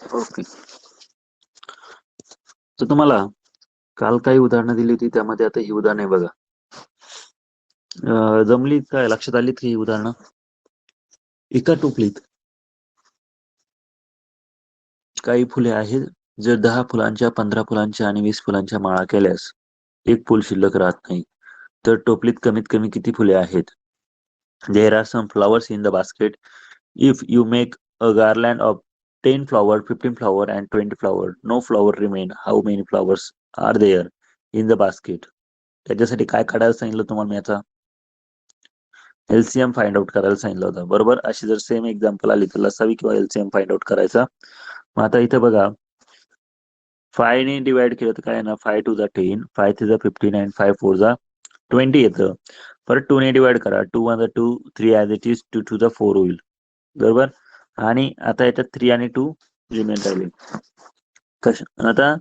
Okay. तर तुम्हाला काल काही उदाहरणं दिली होती, त्यामध्ये आता ही उदाहरणं आहे बघा. जमलीत काय, लक्षात आलीत की ही उदाहरणं? एका टोपलीत काही फुले आहेत. जर 10 फुलांच्या, 15 फुलांच्या आणि 20 फुलांच्या माळा केल्यास एक फूल शिल्लक राहत नाही. तर टोपलीत कमीत कमी किती फुले आहेत? There are some flowers in the basket. If you make a garland of 10 flower, 15 flower and 20 flower, no flower remain. How many flowers are there in the basket? त्याच्यासाठी काय काढायला सांगितलं तुम्हाला मी याचा? एलसीएम फाइंड आउट करायला सांगितलं होतं, बरोबर. अशी जर सेम एक्झाम्पल आली तर लसावी किंवा एलसीएम फाइंड आउट करायचा. मग आता इथे बघा, 5 ने डिवाइड केलं तर काय ना, 5 टू जा 10, 5 थ्री जा 15 आणि 5 फोर जा 20 येतं. परत 2 ने डिवाइड करा, 2 वन जा 2, 3 ॲज इट इज, 2 टू जा 4 होईल, बरोबर. आणि आता याच्यात 3 आणि 2 रिमेन राहिले. आता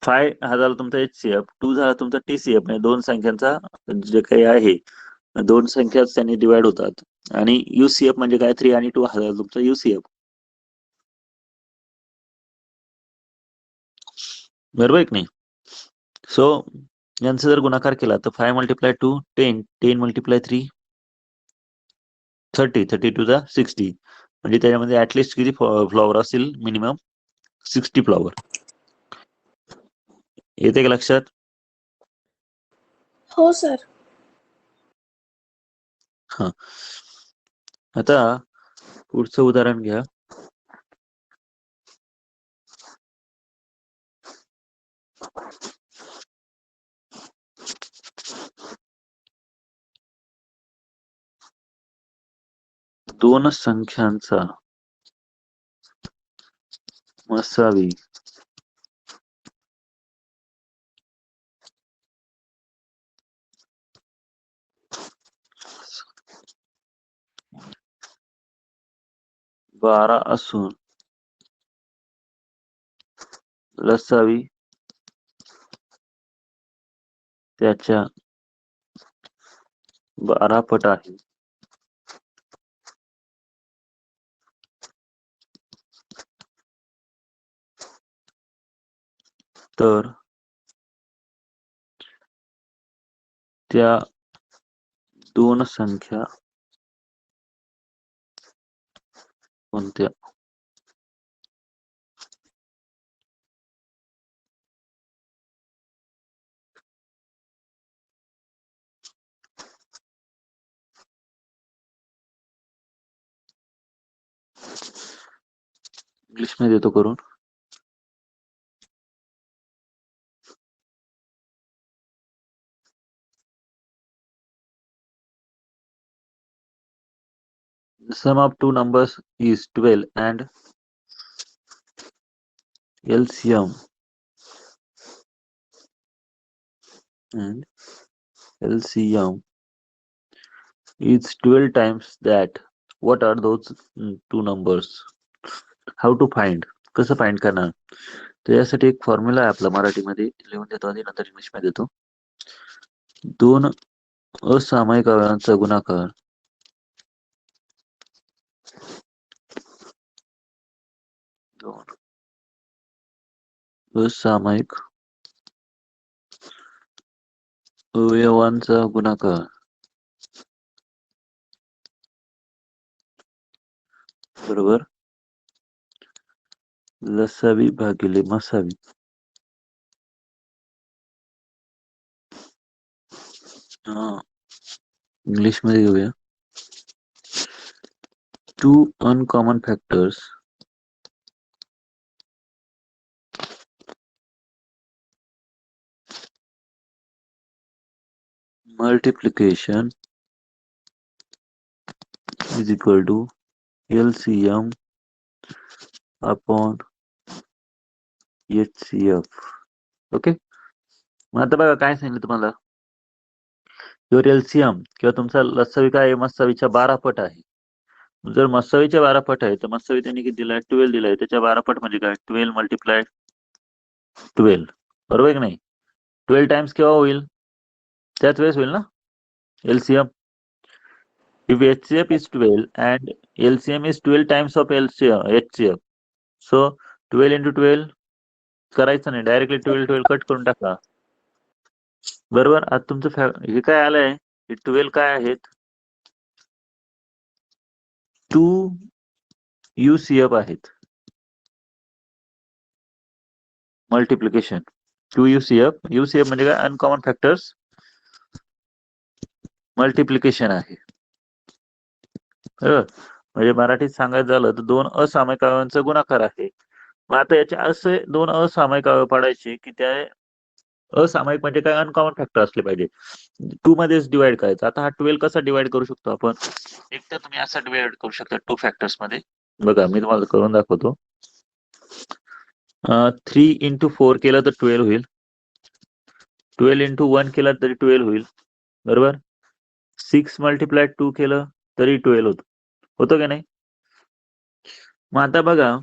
5 हा झाला तुमचा एचसीएफ, 2 झाला तुमचा टीसीएफ. म्हणजे दोन संख्यांचा जे काही आहे, दोन संख्या त्यांनी डिवाइड होतात. आणि युसीएफ म्हणजे काय, 3 आणि 2 हा झाला तुमचा युसीएफ, बरोबर की नाही. सो यांचा जर गुणाकार केला तर 5 मल्टिप्लाय 2 10, 10 मल्टिप्लाय 3 30, 30 टू द 60. म्हणजे त्याच्यामध्ये ऍटलिस्ट किती फ्लॉवर असतील? Minimum 60 flower. येते का लक्षात? हो सर. हा. आता पुढचं उदाहरण घ्या. दोन संख्यांचा मसावी बारा असून लसावी त्याच्या 12 पट आहे. तर त्या दोन संख्या कोणत्या? इंग्लिश मध्ये देतो करून. The sum of two numbers is 12 and LCM is 12 times that. What are those two numbers? How to find? कसं फाइंड करणार? तर यासाठी एक फॉर्म्युला आहे आपला, मराठीमध्ये लिहून देतो आधी, नंतर इंग्लिश मध्ये देतो. दोन असामायिक अवयवांचा गुणाकार दोन असामायिक अवयवांचा गुणाकार बरोबर लसावी भागिले मसावी. इंग्लिश मध्ये घेऊया. Two uncommon factors multiplication is equal to LCM upon HCF. Okay. मग आता बघा काय सांगितलं तुम्हाला, जर एलसीएम किंवा तुमचा लसावी काय मसावीच्या 12 पट आहे. जर मसावीच्या 12 पट आहे तर मसावी त्यांनी किती दिलाय? 12 दिलाय. त्याच्या 12 पट म्हणजे काय? 12 मल्टिप्लाय 12, बरोबर की नाही. 12 टाइम्स केव्हा होईल? त्याच वेळेस होईल ना LCM. If HCF is 12 and LCM is 12 times of HCF, so 12 into 12 करायचं नाही, डायरेक्टली 12 कट करून टाका. बरोबर. आता तुमचं हे काय आलंय, हे 12 काय आहेत, 2 UCF आहेत. मल्टिप्लिकेशन 2 UCF म्हणजे काय, अनकॉमन फॅक्टर्स मल्टिप्लिकेशन आहे. म्हणजे मराठीत सांगायचं झालं तर 2 असामायिक अवयवांचा गुणाकार आहे. मग आता याचे असे 2 असामायिक अवयव पाडायचे की त्या असामायिक म्हणजे काय, अनकॉमन फॅक्टर असले पाहिजे. 2 मध्येच डिवाइड करायचं. आता हा 12 कसा डिवाइड करू शकतो आपण, एक तर तुम्ही असा डिवाइड करू शकता 2 फॅक्टर्स मध्ये. बघा मी तुम्हाला करून दाखवतो. 3 इंटू 4 केलं तर 12 होईल. 12 इंटू 1 केला तरी 12 होईल. बरोबर. 6 मल्टिप्लाय 2 केलं तरी 12 होतो की नाही. मग आता बघा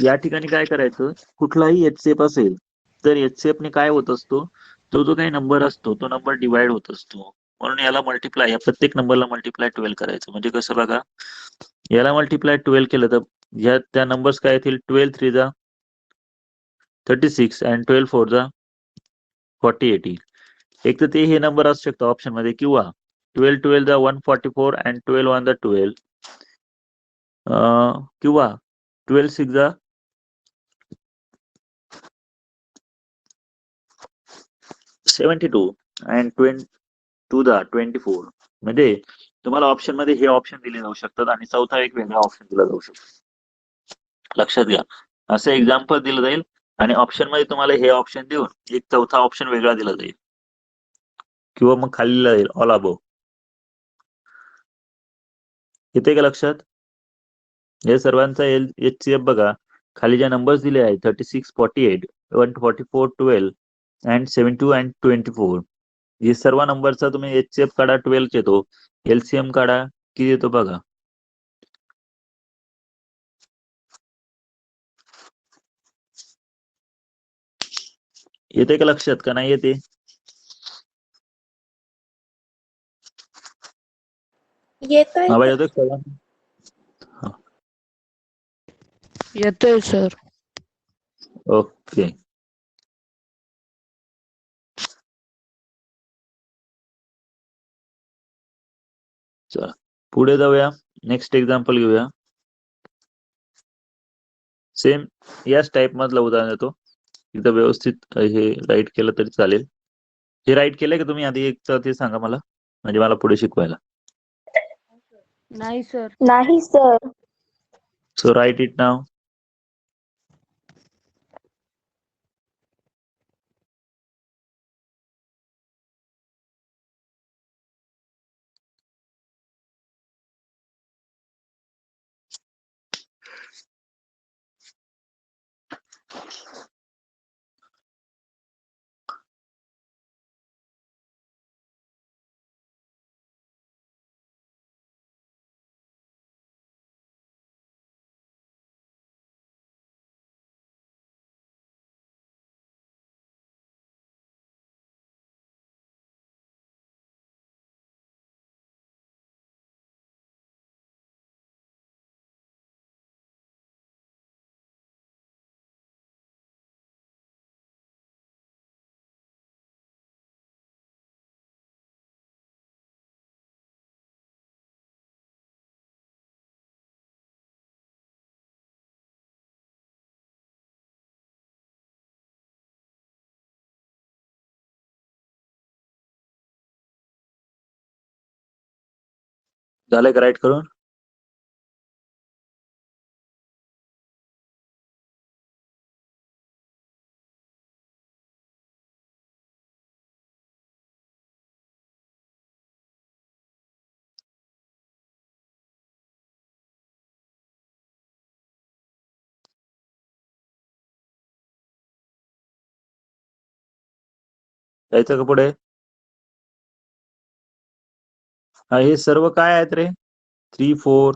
या ठिकाणी काय करायचं, कुठलाही HCF असेल तर HCF ने काय होत असतो, तो जो काही नंबर असतो तो नंबर डिवाइड होत असतो. म्हणून याला मल्टिप्लाय, या प्रत्येक नंबरला मल्टिप्लाय 12 करायचं. म्हणजे कसं बघा, याला मल्टिप्लाय 12 केलं तर या त्या नंबर्स काय येतील, 12 3 जा 36 आणि 12 4 जा 48 येईल. एक तर ते हे नंबर असू शकतो ऑप्शन मध्ये, किंवा 12 12 जा 144 आणि 12 1 जा 12, किंवा 12 6 जा 72 आणि 22 जा 24. म्हणजे तुम्हाला ऑप्शन मध्ये हे ऑप्शन दिले जाऊ शकतात आणि चौथा एक वेगळा ऑप्शन दिला जाऊ शकतो. लक्षात घ्या, असं एक्झाम्पल दिलं जाईल आणि ऑप्शन मध्ये तुम्हाला हे ऑप्शन देऊन एक चौथा ऑप्शन वेगळा दिला जाईल, किंवा मग खाली जाईल ऑल अबो. येते का लक्षात. हे सर्वांचा HCF बघा, खाली ज्या नंबर्स दिले आहेत 36 48 144 12 अँड 72 अँड 24, हे सर्व नंबरचा तुम्ही HCF काढा, 12 येतो. LCM काढा, किती येतो बघा. येते का लक्षात का नाही येते. येतोय आवाज येतोय का? येतोय सर. ओके. चला पुढे जाऊया, नेक्स्ट एक्झाम्पल घेऊया. सेम याच टाइप मधलं उदाहरण देतो. इथं व्यवस्थित हे राईट केलं तरी चालेल. हे राईट केलंय का तुम्ही आधी, एक ते सांगा मला, म्हणजे मला पुढे शिकवायला. नाही सर. नाही sir. So write it now. झालंय का राईट करून. यायचं का पुढे. हे सर्व काय आहेत रे, 3 4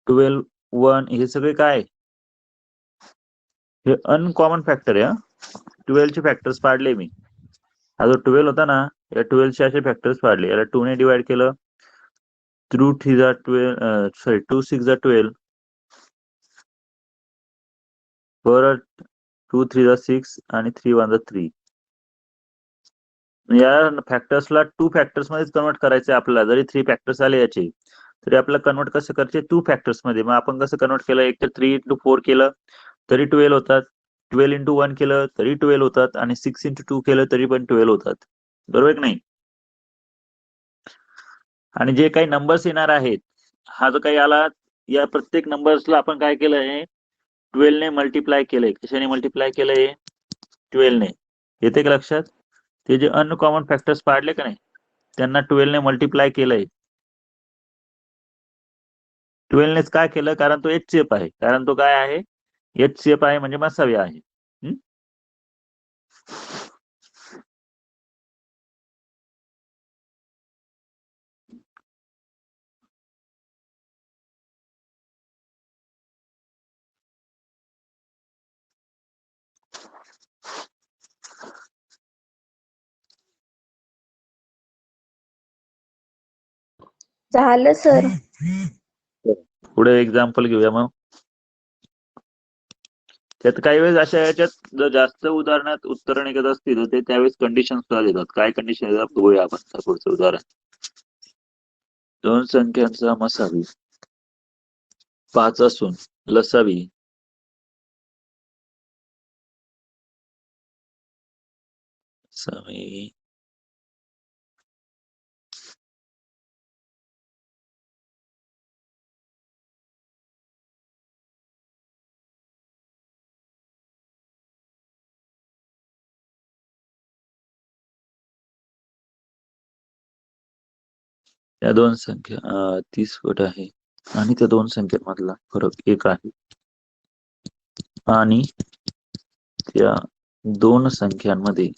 12 1, हे सगळे काय, हे अनकॉमन फॅक्टर आहे. 12 चे फॅक्टर्स पाडले मी. हा जो 12 होता ना, या 12 चे असे फॅक्टर्स पाडले. याला 2 ने डिवाइड केलं, 2 3 जा 12, सॉरी 2 6 जा 12, परत 2 3 जा 6 आणि 3 1 जा 3. या फॅक्टर्सला 2 फॅक्टर्स मध्येच कन्वर्ट करायचे आपल्याला. जरी 3 फॅक्टर्स आले याचे, तरी आपल्याला कन्वर्ट कसं करायचे 2 फॅक्टर्स मध्ये. मग आपण कसं कन्वर्ट केलं, एक तर 3 into 4 केलं तरी 12 होतात, 12 into 1 केलं तरी 12 होतात, आणि 6 into 2 केलं तरी पण 12 होतात. बरोबर की नाही? आणि जे काही नंबर्स येणार आहेत, हा जो काही आला, या प्रत्येक नंबर्सला आपण काय केलंय, 12 ने मल्टिप्लाय केलंय. कशाने मल्टिप्लाय केलंय? 12 ने. येते का लक्षात? ते जे अनकॉमन फॅक्टर्स पाडले का नाही, त्यांना 12 ने मल्टिप्लाय केलंय. 12 नेच काय केलं? कारण तो HCF आहे. कारण तो काय आहे? HCF आहे, म्हणजे मसावी आहे. झालं सर. पुढे एक्झाम्पल घेऊया मग. त्यात काही वेळेस अशा याच्यात जर जास्त उदाहरणात उत्तर निघत असतील तर ते त्यावेळेस कंडिशन सुद्धा देतात. काय कंडिशन देतात बघूया आपण. पुढचं उदाहरण, 2 संख्यांचा मसावी 5 असून लसावी 2 संख्या 30 फूट आहे, आणि त्या 2 संख्यांमधला फरक 1 आहे, आणि त्या 2 संख्यांमध्ये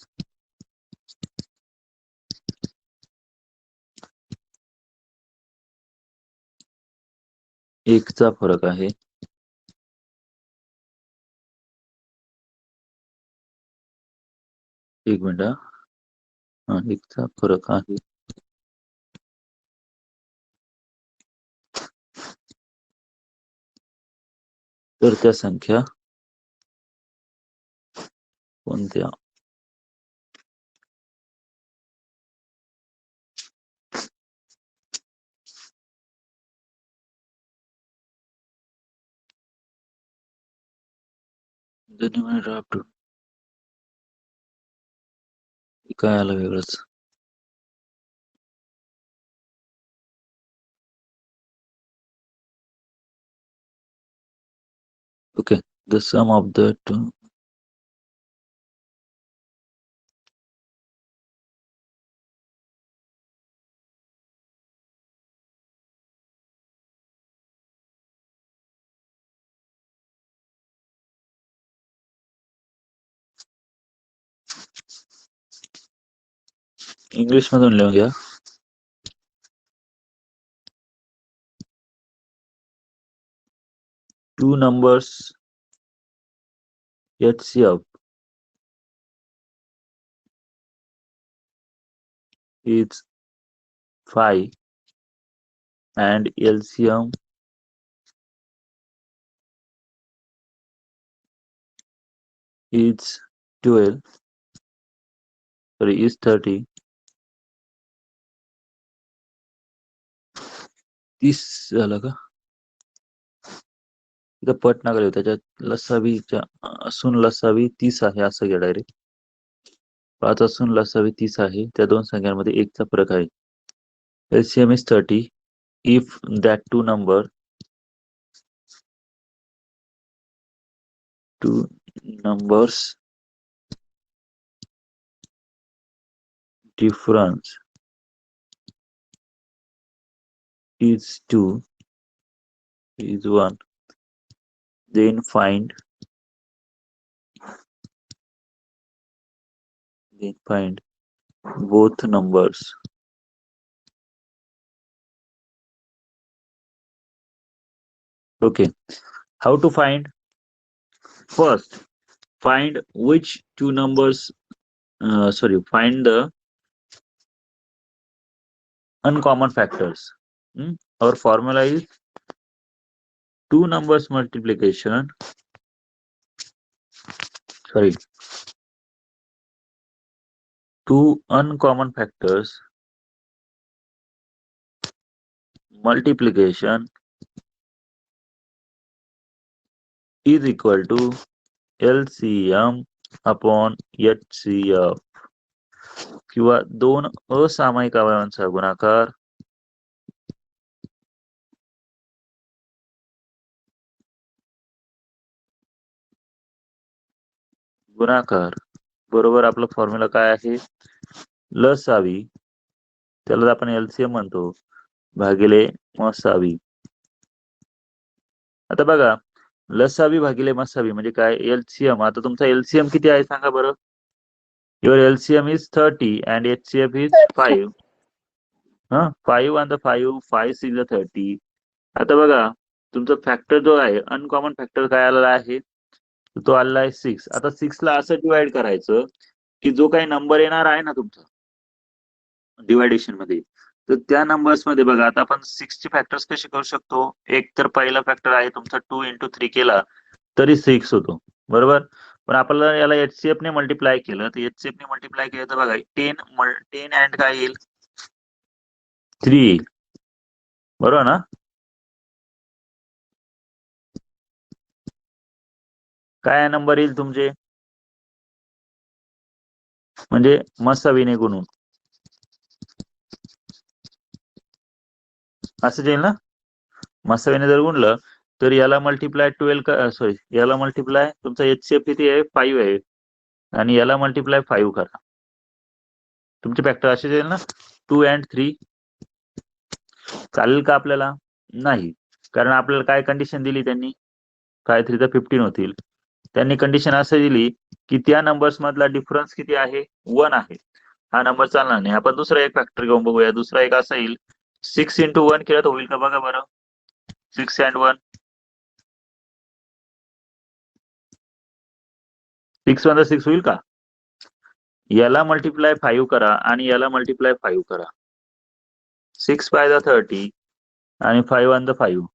एकचा फरक आहे. एक मिनिट, एकचा फरक आहे. तर त्या संख्या कोणत्या? काय आलं वेगळंच? Okay, the sum of the two. English मधून लिहून घ्या. Two numbers HCF is 5 and LCM is 12. Sorry, is 30. 30 झालं का? इथं पट नका लिहू, त्याच्यात लसावीच्या असून लसावी 30 आहे असं घ्या डायरेक्ट. 5 असून लसावी 30 आहे, त्या 2 संख्यांमध्ये 1चा फरक आहे. LCM is 30 if that two numbers difference is 2 is 1, then find both numbers. Okay, how to find? First, find which two numbers, find the uncommon factors. Our formula is 2 numbers multiplication sorry, two uncommon factors multiplication is equal to LCM upon HCF किंवा दोन असामायिक अवयवांचा गुणाकार बरोबर आपला formula काय आहे, लसावी त्याला आपण LCM म्हणतो भागिले मसावी. आता बघा लसावी भागिले मसावी म्हणजे काय, एलसीएम. आता तुमचा एलसीएम किती आहे सांगा बरं. Your LCM is 30 and HCF is 5. 5 and 5 6 30. आता बघा तुमचा फॅक्टर जो आहे अनकॉमन फॅक्टर काय आलेला आहे, तो आलेला आहे 6. आता 6 ला असं डिवाइड करायचं की जो काही नंबर येणार आहे ना तुमचा डिवायडेशन मध्ये, तर त्या नंबर्स मध्ये बघा आता आपण 6 ची फॅक्टर्स कशी करू शकतो. एक तर पहिला फॅक्टर आहे तुमचा 2 into 3 केला तरी 6 होतो बरोबर. पण आपल्याला याला एचसीएफ ने मल्टिप्लाय केलं तर एचसीएफ ने मल्टिप्लाय केलं तर बघा 10 अँड काय येईल 3 येईल बरोबर ना. काय नंबर येईल तुमचे म्हणजे मसावीने गुणून असं येईल ना. मसावीने जर गुणलं तर याला मल्टिप्लाय 12 सॉरी याला मल्टिप्लाय तुमचा एचसीएफ किती आहे 5 आहे आणि याला मल्टिप्लाय 5 करा. तुमचे फॅक्टर असेच येईल ना 2 and 3. चालेल का आपल्याला, नाही. कारण आपल्याला काय कंडिशन दिली त्यांनी, 5 3 तर 15 होतील. त्यांनी कंडिशन असं दिली की त्या नंबर्स मधला डिफरन्स किती आहे 1 आहे. हा नंबर चालणार नाही. आपण दुसरा एक फॅक्टर घेऊन बघूया. दुसरा एक असा येईल 6 into 1 केलं तर होईल का बघा बरं. 6 and 1 6 मध्ये 6 होईल का. याला मल्टिप्लाय 5 करा आणि याला मल्टिप्लाय 5 करा. 6 5 30 आणि 5 and 5.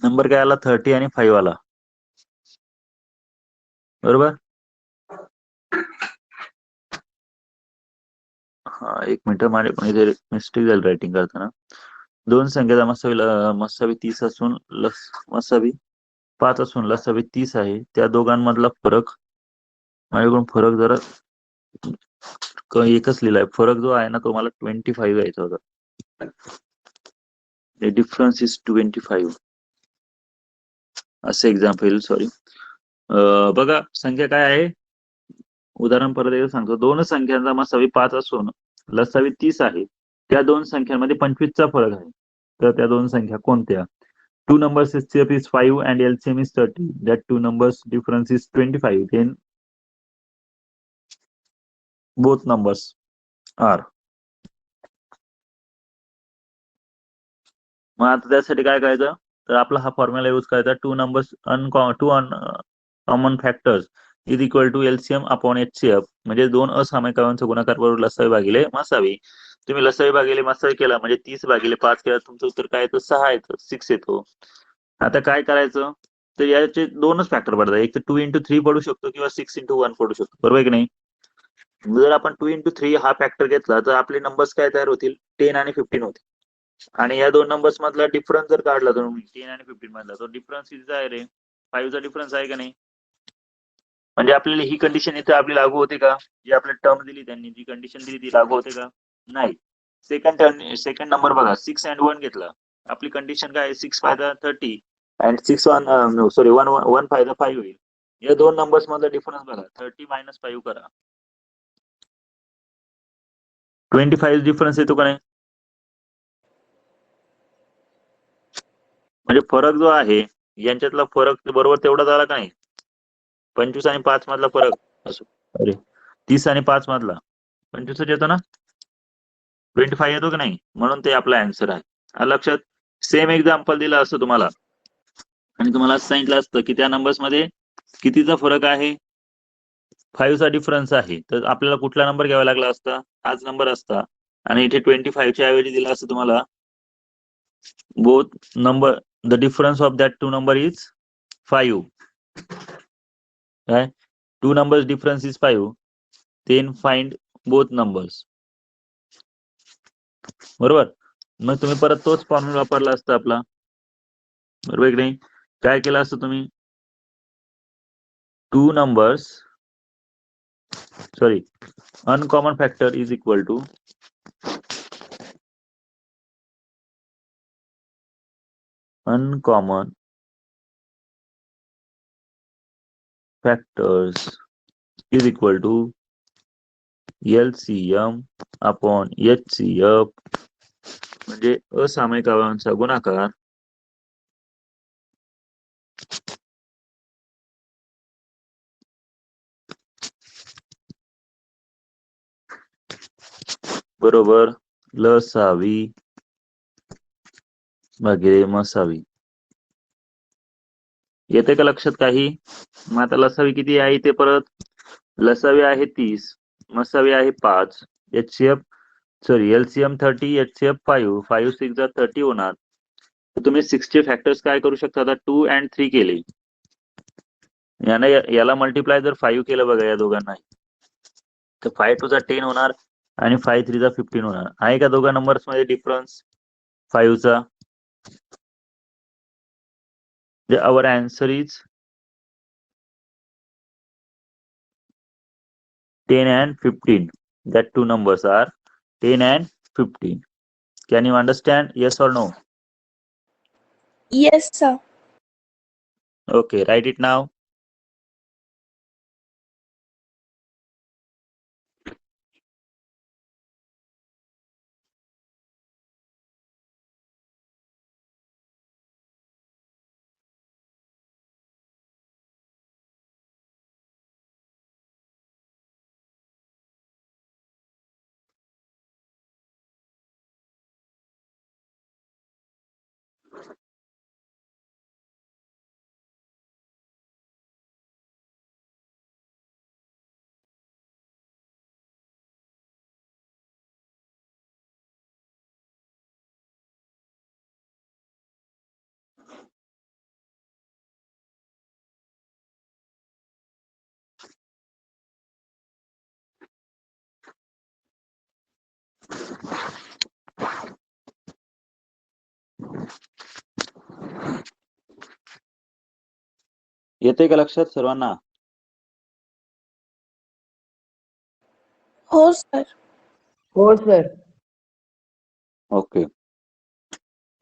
नंबर काय आला 30 आणि 5 आला बरोबर. हा एक मिनिट माझे पण इथे मिस्टेक झाली रायटिंग करताना. दोन संख्येचा मसावी 30 असून मसावी 5 असून लसावी 30 आहे. त्या दोघांमधला फरक माझ्याकडून फरक जरा एकच लिहिलाय. फरक जो आहे ना तो मला 25 यायचा होता. डिफरन्स इज 25 असं एक्झाम्पल येईल. सॉरी बघा संख्या काय आहे. उदाहरण परत एकदा सांगतो. दोन संख्यांचा मसावी 5 असून लसावी 30 आहे. त्या दोन संख्यांमध्ये 25चा फरक आहे. तर त्या दोन संख्या कोणत्या. Two numbers HCF is 5 and LCM is 30. That two numbers difference is 25. Then both numbers are. मग आता त्यासाठी काय करायचं तर आपला हा फॉर्म्युला यूज करायचा. Two uncommon factors is equal to LCM upon HCF म्हणजे दोन असामायिक अवयवांचा गुणाकार बरोबर लसावी भागिले मसावी. तुम्ही लसावी भागिले मसावी केला म्हणजे 30 भागिले 5 केला तुमचं उत्तर काय येतं 6 येतं 6 येतो. आता काय करायचं तर याचे दोनच फॅक्टर पडतात. एक तर 2 into 3 पडू शकतो किंवा 6 into 1 पडू शकतो बरोबर की नाही. जर आपण 2 into 3 हा फॅक्टर घेतला तर आपले नंबर्स काय तयार होतील 10 आणि 15 होतील. आणि या दोन नंबर्स मधला डिफरन्स जर काढला तुम्ही 10 आणि 15 मधला तो डिफरन्स कितीचा आहे रे 5 चा डिफरन्स आहे का नाही. म्हणजे आपल्याला ही कंडिशन इथे आपली लागू होते का. जी आपल्याला टर्म दिली त्यांनी जी कंडिशन दिली ती लागू होते का नाही. सेकंड नंबर बघा 6 and 1 घेतला. आपली कंडिशन काय 6 5 30 अँड 6 1 सॉरी 1 5 5 होईल. या दोन नंबर्स मधला डिफरन्स बघा 30 - 5 करा 25 डिफरन्स येतो का नाही. म्हणजे फरक जो आहे यांच्यातला फरक बरोबर तेवढा झाला का नाही. 25 आणि 5 मधला फरक असो अरे 30 आणि 5 मधला 25 येतो ना, 25 येतो की नाही, म्हणून ते आपला आन्सर आहे. आलं लक्षात. सेम एक्झाम्पल दिलं असतं तुम्हाला आणि तुम्हाला असं सांगितलं असतं की त्या नंबर्स मध्ये कितीचा फरक आहे, 5 चा डिफरन्स आहे, तर आपल्याला कुठला नंबर घ्यावा लागला असता, हाच नंबर असता. आणि इथे 25 च्या ऐवजी दिला असतं तुम्हाला both number, the difference of that two number is 5. काय, two numbers difference is 5, then find both numbers. बरोबर. मग तुम्ही परत तोच फॉर्म्युला वापरला असता आपला, बरोबर की नाही. काय केलं असतं तुम्ही, two numbers sorry uncommon factor is equal to uncommon factors is equal to LCM upon HCF, म्हणजे असामायिक अवयवांचा गुणाकार बरोबर लसावी भागिले मसावी. येते का लक्षात काही. मग आता लसावी किती आहे ते परत, लसावी आहे 30, मसावी आहे 5, HCF सॉरी LCM 30, HCF 5, 5 6 जा 30 होणार. तर तुम्ही 6 चे फॅक्टर्स काय करू शकता, आता 2 and 3 केले, याला मल्टिप्लाय जर 5 केलं बघा या दोघांना, तर 5 2 जा 10 होणार आणि 5 3 जा 15 होणार. आहे का दोघा नंबर्स मध्ये डिफरन्स 5 चा. आवर answer is 10 and 15. That two numbers are 10 and 15. Can you understand? Yes or no? Yes, sir. Okay, write it now. येते का लक्षात सर्वांना. हो सर. हो सर. ओके.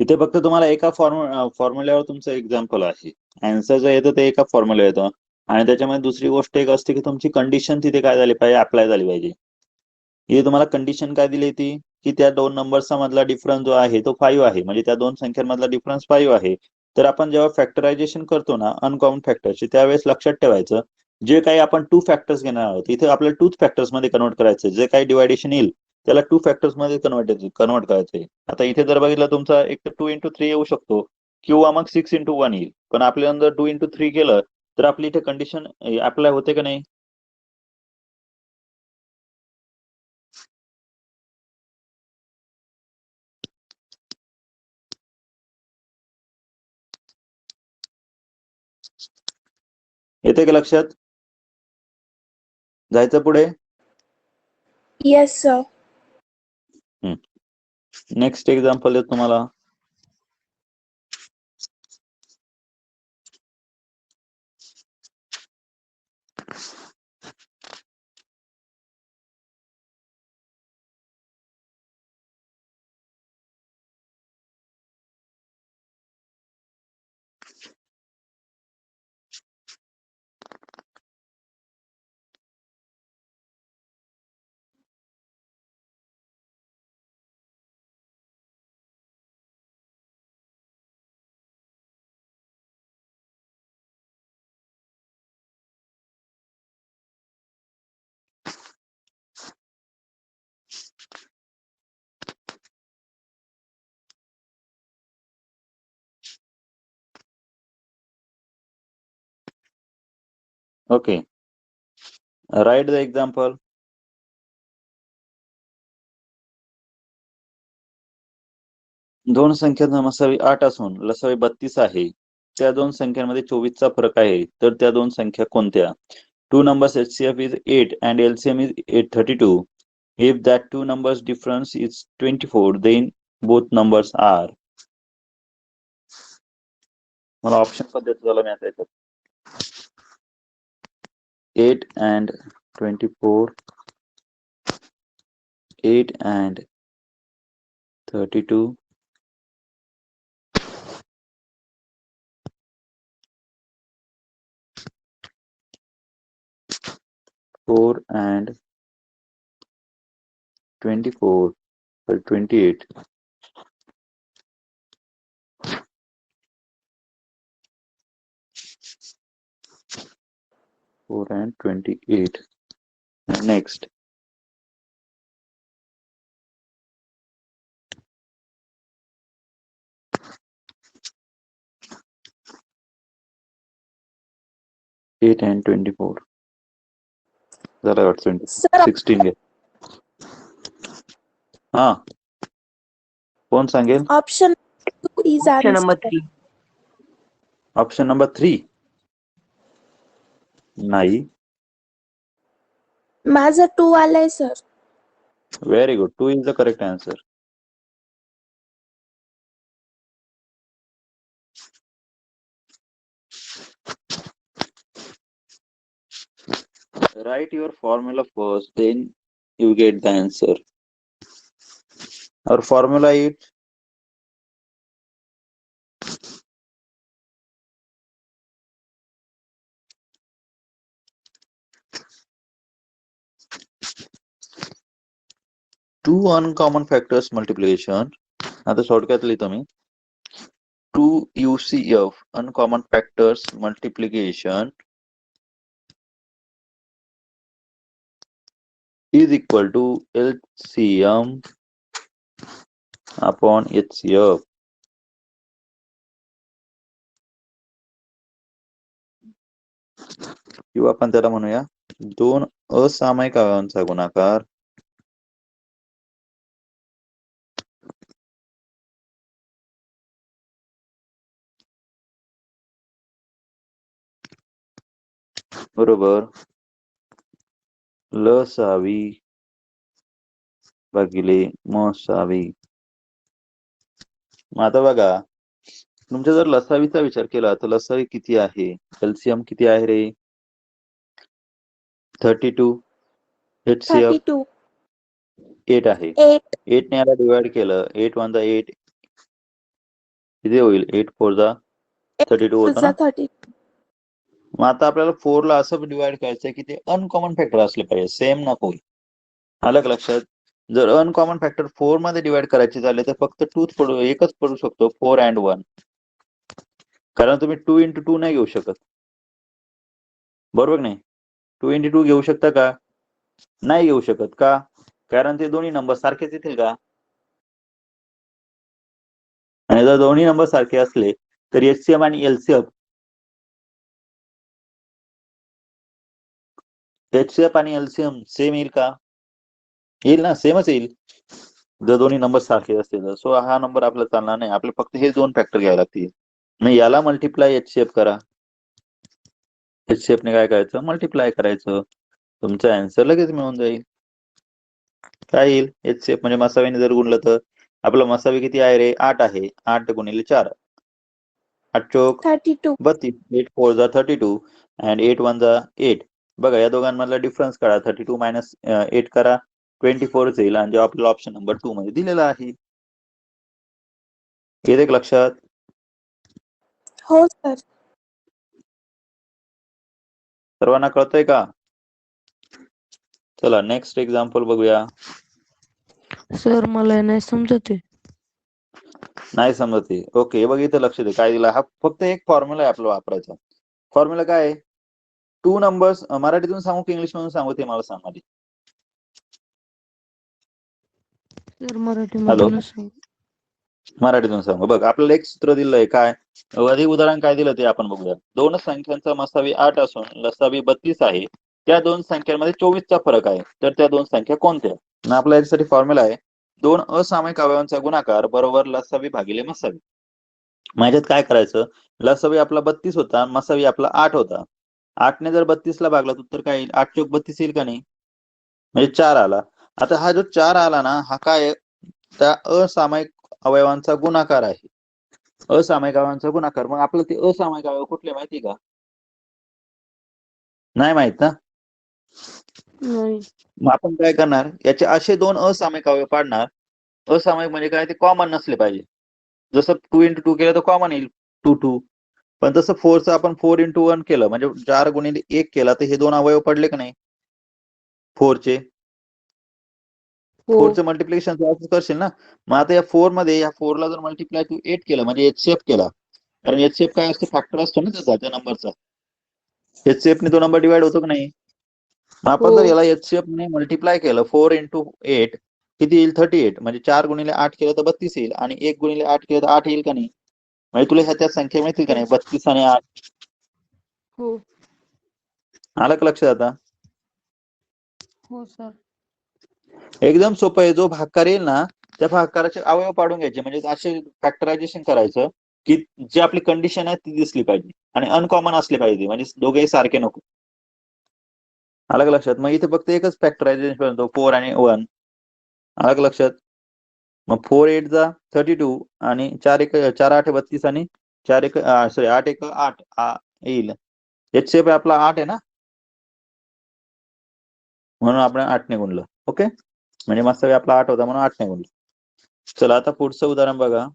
इथे फक्त तुम्हाला एका फॉर्म्युल्यावर तुमचं एक्झाम्पल आहे. आन्सर जे येतं ते एका फॉर्म्युला येतं आणि त्याच्यामध्ये दुसरी गोष्ट एक असते की तुमची कंडिशन तिथे काय झाली पाहिजे, अप्लाय झाली पाहिजे. इथे तुम्हाला कंडिशन काय दिली ती, की त्या दोन नंबर्सचा मधला डिफरन्स जो आहे तो 5 आहे, म्हणजे त्या दोन संख्यांमधला डिफरन्स 5 आहे. तर आपण जेव्हा फॅक्टरायझेशन करतो ना अनकॉमन फॅक्टरचे, त्यावेळेस लक्षात ठेवायचं जे काही आपण 2 फॅक्टर्स घेणार आहोत, इथे आपल्याला 2 फॅक्टर्स मध्ये कन्वर्ट करायचं. जे काही डिवायडेशन येईल त्याला 2 फॅक्टर्स मध्ये कन्वर्ट करायचंय. आता इथे जर बघितलं तुमचा एक तर 2 into 3 येऊ शकतो किंवा मग 6 into 1 येईल. पण आपल्याला जर 2 into 3 केलं तर आपली इथे कंडिशन अप्लाय होते का नाही. येते का लक्षात. जायचं पुढे. Yes, sir. नेक्स्ट एक्झाम्पल देतो तुम्हाला. Okay. Write the example. दोन संख्यांना लसावी 8 असून लसावी 32 आहे. त्या दोन संख्यांमध्ये 24चा फरक आहे. तर त्या दोन संख्या कोणत्या? Two numbers HCF is 8 and LCM is 32. If that two numbers difference is 24, then both numbers are. मला ऑप्शन पद्धत झाला मी आता 8 and 24, 8 and 32, 4 and 24, 28. Four and 28. Next. Eight and 24. जरा वाटतं Sir, 16 घे. हा कोण सांगेल? option 2 is Option number answer. 3. Option number 3. नाही. माझं 2 आलंय sir. Very good. 2 is the correct answer. Write your formula first, then you get the answer. Our formula is two uncommon factors multiplication. आता shortcut लिहितो मी. 2 UCF uncommon factors multiplication is equal to LCM upon HCF. किंवा आपण त्याला म्हणूया दोन असामायिक अवयवांचा गुणाकार बरोबर लसावी भागिले मसावी. मग आता बघा तुमच्या जर लसावीचा विचार केला तर लसावी किती आहे? एलसीएम किती आहे रे? 32. HCF 32. 8 आहे. 8. 8 ने याला डिवाइड केलं 8 1 8 किती होईल? 8 4 32 होतं ना. 32. मग आता आपल्याला 4 ला असं डिवाइड करायचंय की ते अनकॉमन फॅक्टर असले पाहिजे, सेम नको. आलं का लक्षात? जर अनकॉमन फॅक्टर 4 मध्ये डिवाइड करायचे झाले तर फक्त एकच पडू शकतो 4 and 1. कारण तुम्ही 2 into 2 नाही घेऊ शकत, बरोबर नाही? 2 into 2 घेऊ शकता का? नाही घेऊ शकत. का? कारण ते दोन्ही नंबर सारखेच येतील का? आणि जर दोन्ही नंबर सारखे असले तर एचसीएम आणि एलसीएफ आणि एलसीएम सेम येईल का? येईल ना, सेमच येईल जर दोन्ही नंबर सारखे असतील तर. सो हा नंबर आपला चालणार नाही. आपल्याला फक्त हे दोन फॅक्टर घ्यावे लागतील. मग याला मल्टिप्लाय एचसीएफ करा. एचसीएफ ने काय करायचं? मल्टिप्लाय करायचं. तुमचा आन्सर लगेच मिळून जाईल. काय येईल? एचसीएफ म्हणजे मसावीने जर गुणलं तर आपला मसावी किती आहे रे? 8 आहे. 8 गुणिले 4 8 चोक 32. 32. 8 4 32 and 8 1 8. बघा या दोघांमधला डिफरन्स काढा. 32 मायनस 8 करा 24 येईल आणि जो आपल्याला ऑप्शन नंबर 2 मध्ये दिलेला आहे. येते का लक्षात? हो सर. सर्वांना कळतंय का? चला नेक्स्ट एक्झाम्पल बघूया. सर मला नाही समजत आहे. नाही समजत आहे. ओके, हे बघ इथं लक्ष दे. काय दिला? हा फक्त एक फॉर्म्युला आहे आपला वापरायचा. फॉर्म्युला काय आहे? 2 नंबर्स. मराठीतून सांगू की इंग्लिश मधून सांगू ते मला सांगा. सर मराठीमधूनच सांग. मराठीतून सांगू. बघ आपल्याला एक सूत्र दिलंय काय, अधिक उदाहरण काय दिलं ते आपण बघूया. दोन संख्यांचा मसावी 8 असून लसावी 32 आहे. त्या दोन संख्यांमध्ये 24चा फरक आहे. तर त्या दोन संख्या कोणत्या? आणि आपला याच्यासाठी फॉर्म्युला आहे दोन असामायिक अवयवांचा गुणाकार बरोबर लसावी भागिले मसावी. माझ्यात काय करायचं, लसावी आपला 32 होता, मसावी आपला 8 होता. 8ने जर 32 ला भागला तर उत्तर काय येईल, 8 चोक 32 येईल का नाही, म्हणजे 4 आला. आता हा जो 4 आला ना, हा काय आहे? त्या असामायिक अवयवांचा गुणाकार आहे. असामायिक अवयवांचा गुणाकार. मग आपलं ते असामायिक अवयव कुठले माहिती का? नाही माहित ना. नाही. मग आपण काय करणार, याचे असे दोन असामायिक अवयव पाडणार. असामायिक म्हणजे काय, ते कॉमन नसले पाहिजे. जसं 2 into 2 केलं तर कॉमन येईल 2 2. पण तसं 4चं आपण 4 into 1 केलं म्हणजे 4 गुणिले 1 केला तर हे दोन अवयव पडले का नाही 4चे. हो. 4चं मल्टिप्लिकेशन करशील ना. मग आता या 4 मध्ये या 4 ला जर मल्टिप्लाय तू 8 केलं म्हणजे एचसीएफ केला, कारण एचसीएफ काय असतो, फॅक्टर असतो ना त्याचा, त्या नंबरचा. एचसीएफ ने तो नंबर डिवाइड होतो का नाही. मग आपण जर हो. याला एचसीएफ ने मल्टिप्लाय केलं 4 into 8 किती येईल 38, म्हणजे 4 गुणिले 8 केलं तर 32 येईल, आणि 1 गुणिले 8 केलं तर 8 येईल का नाही. म्हणजे तुला ह्या त्या संख्या माहिती का नाही, 32 आणि 8. हो. आलं का लक्षात आता? हो सर. एकदम सोपं आहे. जो भागकार येईल ना त्या भागकाराचे अवयव पाडून घ्यायचे, म्हणजे असे फॅक्टरायझेशन करायचं की जी आपली कंडिशन आहे ती दिसली पाहिजे आणि अनकॉमन असली पाहिजे, म्हणजे दोघेही सारखे नको. आलं का लक्षात? मग इथे फक्त एकच फॅक्टरायझेशन करतो, 4 आणि 1. आलं का लक्षात? मग 4 8 जा 32 आणि 4 1 4 8 32 आणि 4 1 सॉरी 8 1 8 येईल. एचसीएफ आपला 8 आहे ना, म्हणून आपण 8 ने गुणलं. ओके, म्हणजे मस्त आपला 8 होता म्हणून 8 ने गुणलं. चला आता पुढचं उदाहरण बघा.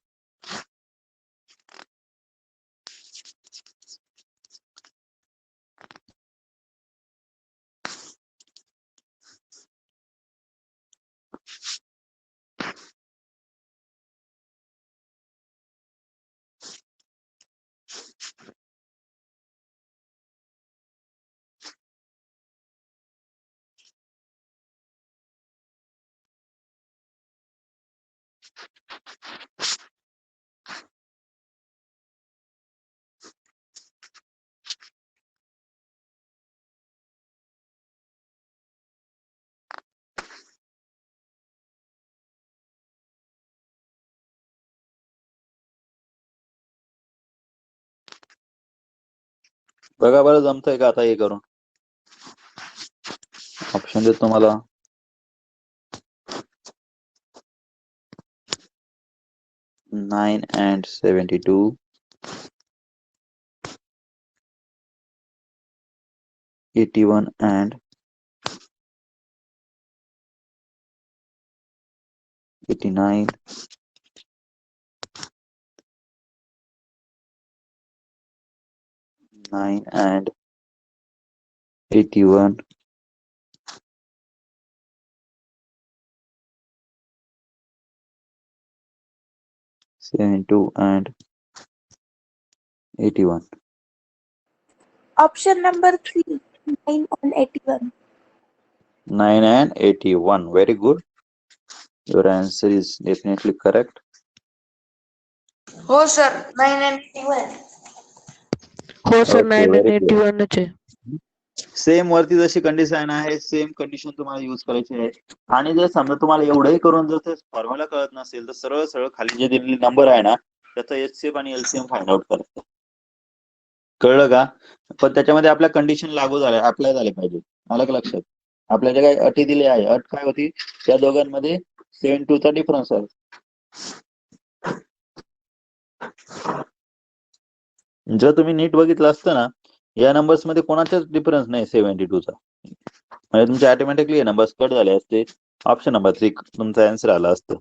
बघा बरं जमतंय का आता हे करून. ऑप्शन देतो तुम्हाला. Nine and 72, 81 and 89, 9 and 81, 72 and 81. Option number 3, 9 on 81. 9 and 81. Very good. Your answer is definitely correct. हो सर 981. हो सर. Okay, very good. 981 च आहे. सेम वरती जशी कंडिशन आहे सेम कंडिशन तुम्हाला यूज करायची आहे. आणि जर समजा तुम्हाला एवढंही करून जर ते फॉर्म्युला कळत नसेल तर सरळ सरळ खाली जे दिलेले नंबर आहे ना त्याचा एचसीएफ आणि एलसीएम फाइंड आउट करायचं. कळलं का? पण त्याच्यामध्ये आपल्या कंडिशन लागू झाल्या, अप्लाय झाले पाहिजे. आलं का लक्षात? आपल्या ज्या काही अटी दिल्या आहे, अट काय होती, त्या दोघांमध्ये 7 2 चा डिफरन्स आहे. जर तुम्ही नीट बघितलं असतं ना, या नंबर्स मध्ये कोणाचाच डिफरन्स नाही 72 चा, म्हणजे तुमचे ऑटोमॅटिकली नंबर्स कट झाले असते. ऑप्शन नंबर 3 तुमचा आन्सर आला असतं.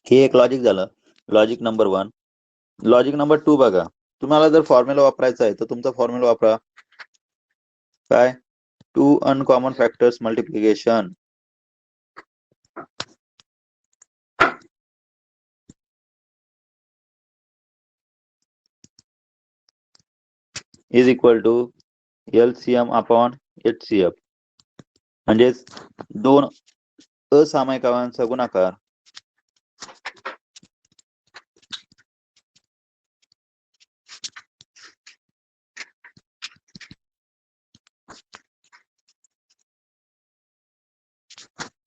हे एक लॉजिक झालं, लॉजिक नंबर 1. लॉजिक नंबर 2 बघा. तुम्हाला जर फॉर्म्युला वापरायचा आहे तर तुमचा फॉर्म्युला वापरा काय, 2 uncommon factors multiplication is equal to LCM upon HCF, म्हणजेच दोन असामायिक अवयवांचा गुणाकार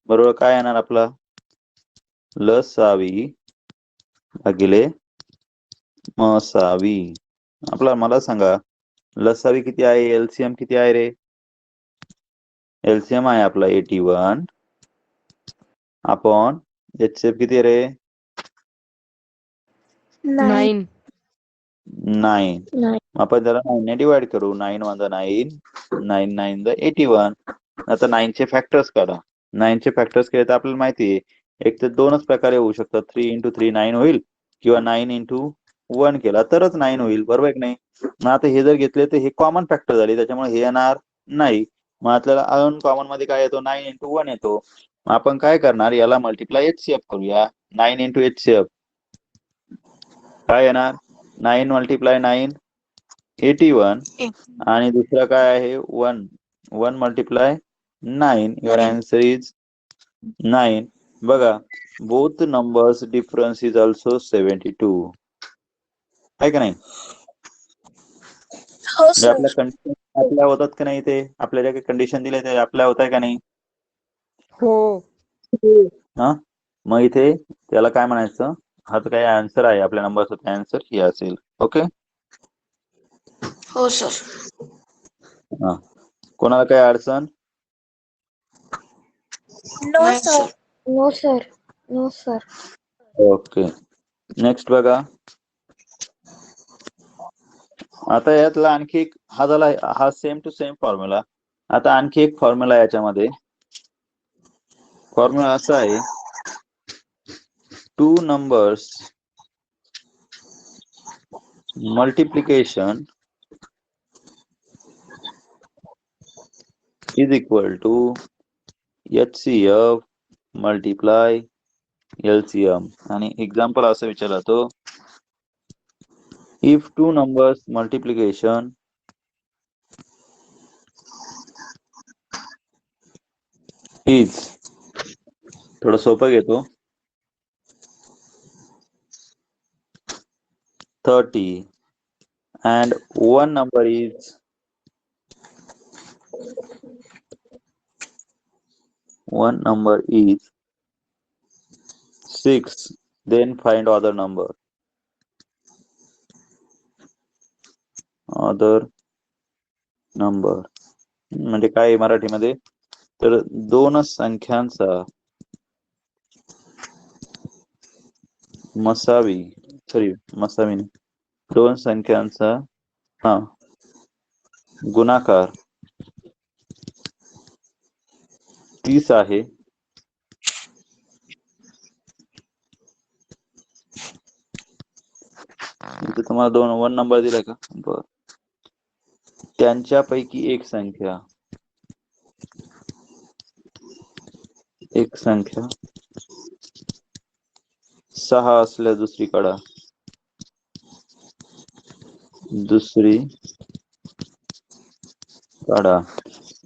बरोबर काय येणार आपला लसावी भागिले मसावी. मला सांगा लसावी किती आहे, एलसीएम किती आहे रे? एलसीएम आहे आपला 81 अपॉन एचसीएफ किती आहे रे? 9. 9. नाही. आपण त्याला 9 ने डिवाइड करू. 9 1 9, 9 9 81. आता 9 चे फॅक्टर्स काढा. 9 चे फॅक्टर्स केले तर आपल्याला माहिती आहे एक तर दोनच प्रकारे होऊ शकतात. 3 इंटू 3 9 होईल किंवा 9 इंटू 1 केला तरच 9 होईल, बरोबर की नाही? मग आता हे जर घेतले तर हे कॉमन फॅक्टर झाले, त्याच्यामुळे हे येणार नाही. मग आपल्याला अनकॉमन मध्ये काय येतो? 9 इंटू 1 येतो. मग आपण काय करणार, याला मल्टिप्लाय एचसीएफ करूया. 9 इंटू एचसीएफ काय येणार? 9 मल्टिप्लाय 9 81 आणि दुसरा काय आहे 1 1 मल्टिप्लाय 9. Your answer is 9. बघा both numbers difference is also 72 आहे का नाही? हो म्हणजे सर. आपल्या कंडिशन आपल्या होतात का नाही? ते आपल्याला काही कंडिशन दिले ते आपल्या होत आहे का नाही? हो. हा, मग इथे त्याला काय म्हणायचं, हा तर काय आन्सर आहे आपल्या नंबरचा, आन्सर हे असेल. ओके. हो सर. हा, कोणाला काय अडचण? नो नाही sir. Sir. No sir. No sir. Okay. Next बघा. आता यातला आणखी एक हा झाला, हा सेम टू सेम फॉर्म्युला. आता आणखी एक फॉर्म्युला याच्यामध्ये. फॉर्म्युला असा आहे, two numbers multiplication is equal to HCF multiply LCM. आणि एक्झाम्पल असं विचारला तो, if two numbers multiplication is, थोडं सोपं घेतो, 30 and one number is 6, then find other number. म्हणजे काय आहे मराठीमध्ये? तर दोनच संख्यांचा मसावी नाही, दोन संख्यांचा गुणाकार 30 आहे. इथे तुम्हाला दोन वन नंबर दिलाय का? बर. त्यांच्यापैकी एक संख्या 6 असल्या दुसरी काढा.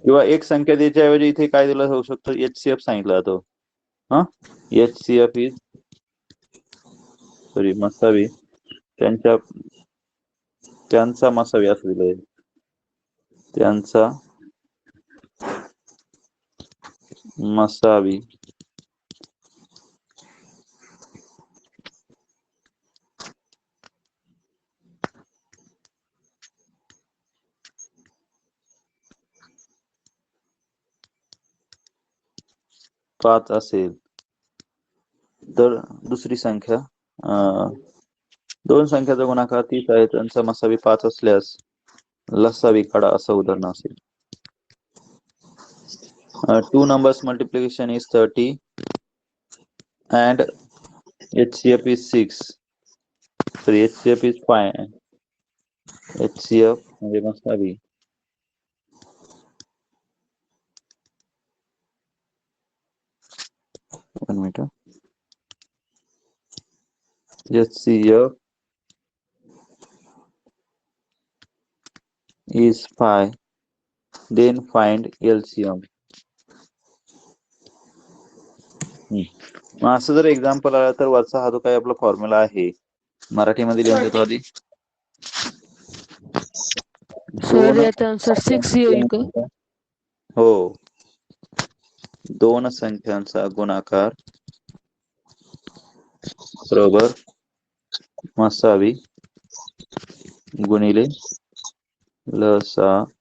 किंवा एक संख्या द्यायच्या ऐवजी इथे काय दिलं होऊ शकतं? HCF सांगितला जातो. HCF इज मसावी, त्यांचा मसावी असं दिलंय. त्यांचा मसावी पाच असेल तर दुसरी संख्या, दोन संख्याचा गुणाकार 30 आहे, त्यांचा मसावी 5 असल्यास लसावी काढा, असं उदाहरण असेल. Two numbers multiplication is 30 and HCF is 6. So HCF is 5. HCF म्हणजे मसावी HCF is 5. Then find LCM. असं जर एक्झाम्पल आला तर वरचा हा जो काही आपला फॉर्म्युला आहे मराठीमध्ये लिहून देतो आधी. सर याचा आन्सर 6 येईल का? हो, दोन संख्यांचा गुणाकार बरोबर मसावी गुणिले लसावी.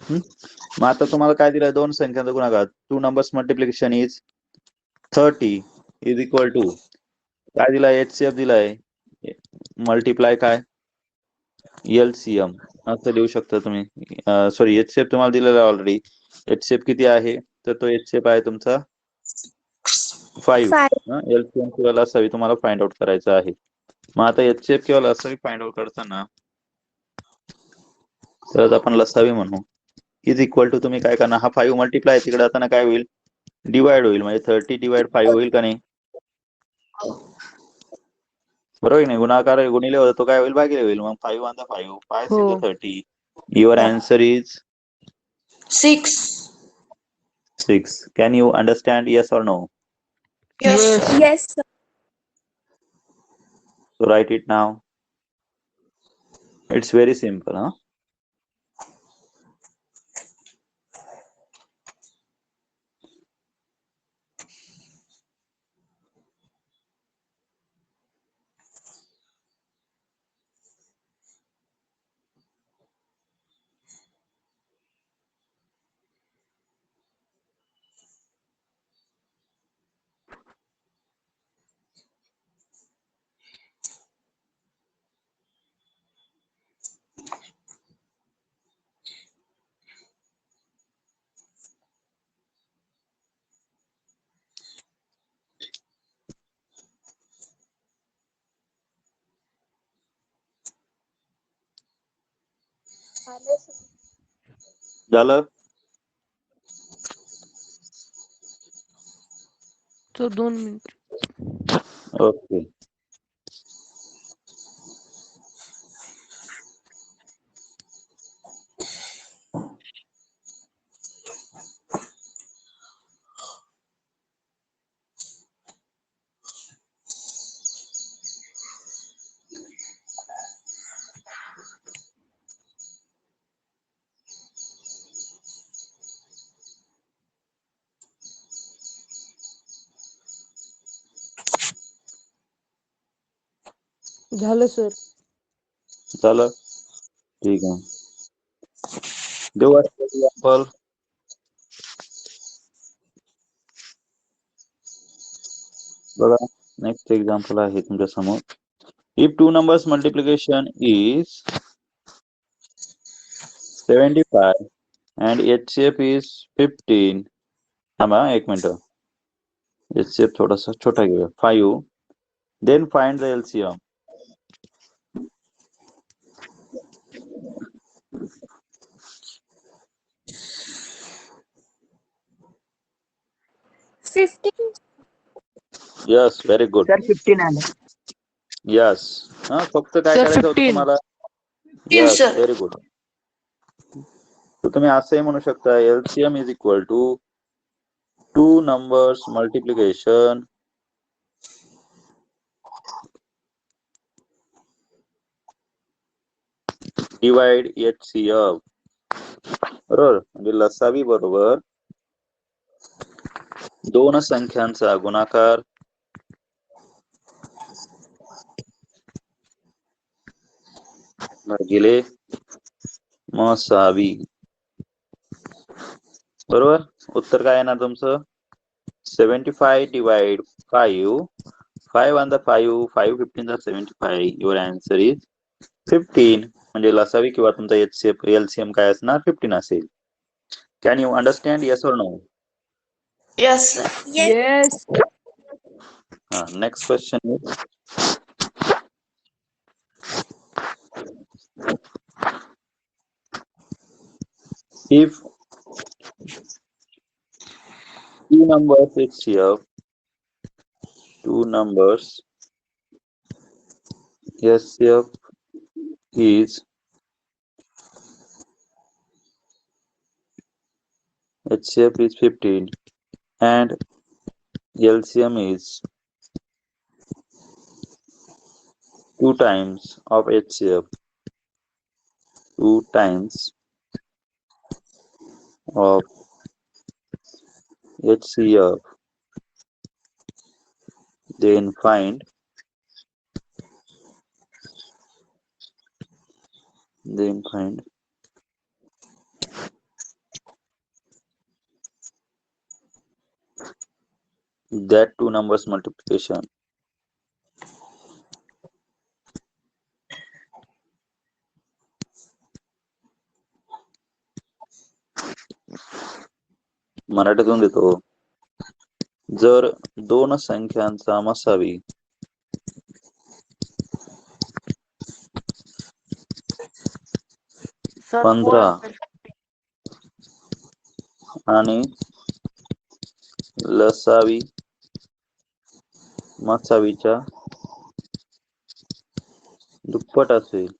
मग आता तुम्हाला काय दिलंय? दोन संख्यांचा गुणाकार. Two numbers multiplication is 30 is equal to काय दिलाय? HCF दिलाय मल्टिप्लाय काय LCM असं लिहू शकता तुम्ही. सॉरी, HCF तुम्हाला दिलेला आहे ऑलरेडी. HCF किती आहे? तर तो HCF आहे तुमचा 5. 5. LCM किंवा लसावी तुम्हाला फाइंड आउट करायचं आहे. मग आता HCF किंवा लसावी फाइंड आउट करताना तर आपण लसावी म्हणू. इज इक्वल टू तुम्ही काय करणार? हा 5 मल्टिप्लाय तिकडे जाताना काय होईल? डिवाइड होईल. म्हणजे 30 डिवाइड 5 होईल का नाही? बरोबर की नाही? गुणाकार गुणिले होता तो काय होईल? भागिले होईल. मग 5 1 5 5 हो. 6 30. Your answer is 6. 6. Can you understand? Yes or no? Yes, Yes. sir. Yes, sir. So write it now. It's very simple, huh? झालं? Sir 2 minute. ओके. झालं सर. झालं? ठीक आहे. देऊ एक्झाम्पल. बघा, नेक्स्ट एक्झाम्पल आहे तुमच्या समोर. If two numbers multiplication is 75 and HCF is 15. थांबा एक मिनिट. HCF थोडासा छोटा घेऊया. 5. Then find the LCM. $15. Yes, very good. Sir 15 आलं. Yes. फक्त काय Sir, करायचं होतं 15. तुम्हाला? 15, Yes, sir. very good. तर तुम्ही असंही म्हणू शकता LCM is equal to two numbers multiplication divide HCF. बरोबर. म्हणजे लसावी बरोबर दोन संख्यांचा गुणाकार भागिले मसावी. बरोबर. उत्तर काय येणार तुमचं? 75 डिवाइड 5. 5 1 5. 5 15 75. Your answer is 15. म्हणजे लसावी किंवा तुमचा HCF LCM काय असणार? 15 असेल. Can you understand? Yes or no? Yes, sir. Yes. Yes. Next question is, if two numbers HCF, two numbers HCF is HCF is 15 and LCM is 2 times of HCF. 2 times of HCF, then find that two numbers multiplication. मराठीतून देतो. जर दोन संख्यांचा मसावी sir 15 आणि लसावी मसावीच्या दुप्पट असेल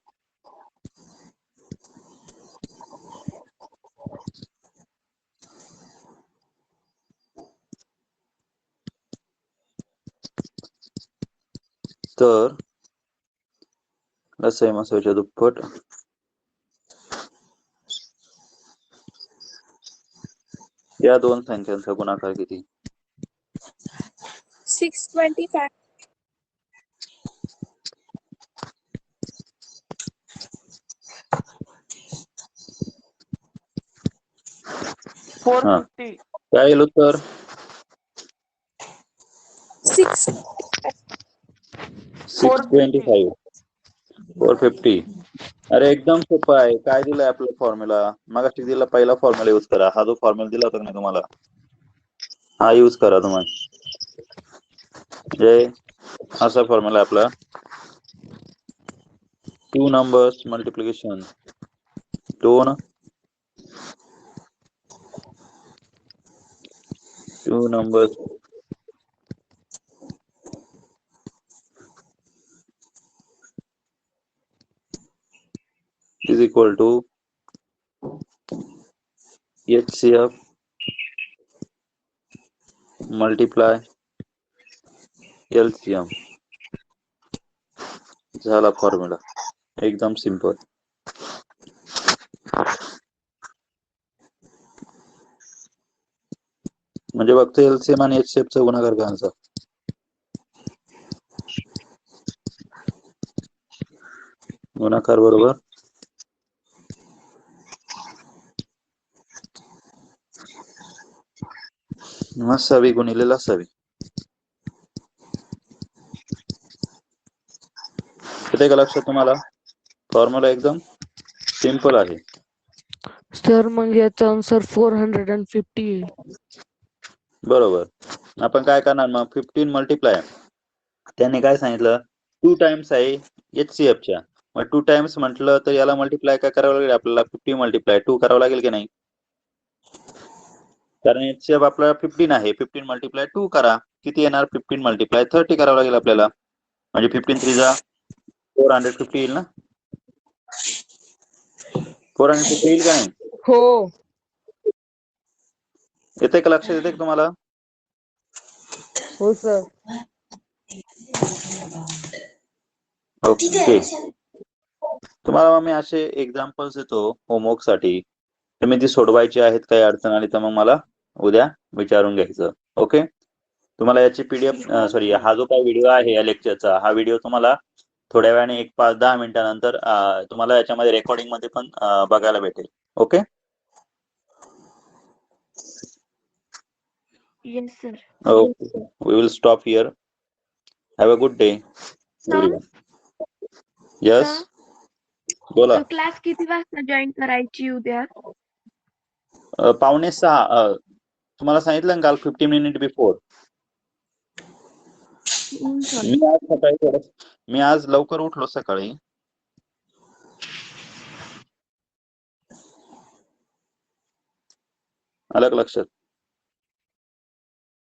तर लसावी मसावीच्या दुप्पट या दोन संख्यांचा गुणाकार किती? 625. 450. काय येईल उत्तर? 625. 450. अरे एकदम सोपं आहे. काय दिलंय आपला फॉर्म्युला? मगाशी दिला पहिला फॉर्म्युला यूज करा. हा जो फॉर्म्युला दिला होता ना तुम्हाला, हा यूज करा तुम्हाला. असा फॉर्म्युला आपला टू नंबर्स मल्टिप्लिकेशन दोन two numbers is equal to HCF multiply LCM. झाला फॉर्म्युला. एकदम सिंपल. म्हणजे फक्त LCM आणि HCF चा गुणाकार करायचा. गुणाकार बरोबर मसावी गुणिले लसावी. येते का लक्षात तुम्हाला? फॉर्म्युला एकदम सिंपल आहे. सर मग याचा आन्सर 450 आहे. बरोबर. आपण काय करणार मग? 15 मल्टिप्लाय, त्याने काय सांगितलं 2 टाइम्स आहे HCF च्या. मग 2 टाइम्स म्हटलं तर याला मल्टिप्लाय काय करावं लागेल आपल्याला? 50 मल्टिप्लाय 2 करावं लागेल की नाही? कारण HCF आपला 15 आहे. 15 मल्टिप्लाय 2 करा. किती येणार? 15 मल्टिप्लाय 30 करावं लागेल आपल्याला. म्हणजे 15 3 जा 450 येईल ना? 450 येईल का नाही? हो. येते का लक्षात? येते का तुम्हाला? हो सर. ओके. तुम्हाला मी असे एक्झाम्पल्स देतो होमवर्क साठी. तुम्ही ती सोडवायची आहेत. काही अडचण आली तर मग मला उद्या विचारून घ्यायचं. ओके. तुम्हाला याची PDF सॉरी हा जो काही व्हिडिओ आहे या लेक्चरचा, हा व्हिडिओ तुम्हाला थोड्या वेळाने 1 5-10 मिनिटानंतर तुम्हाला याच्यामध्ये रेकॉर्डिंग मध्ये पण बघायला भेटेल. Okay. Yes, sir. Okay. We will stop here. Have a good day, everyone. Yes. बोला. क्लास किती वाजता जॉईन करायची उद्या? 5:45. तुम्हाला सांगितलं ना काल 15 मिनिट बिफोर. मी आज लवकर उठलो सकाळी. आलं का लक्षात?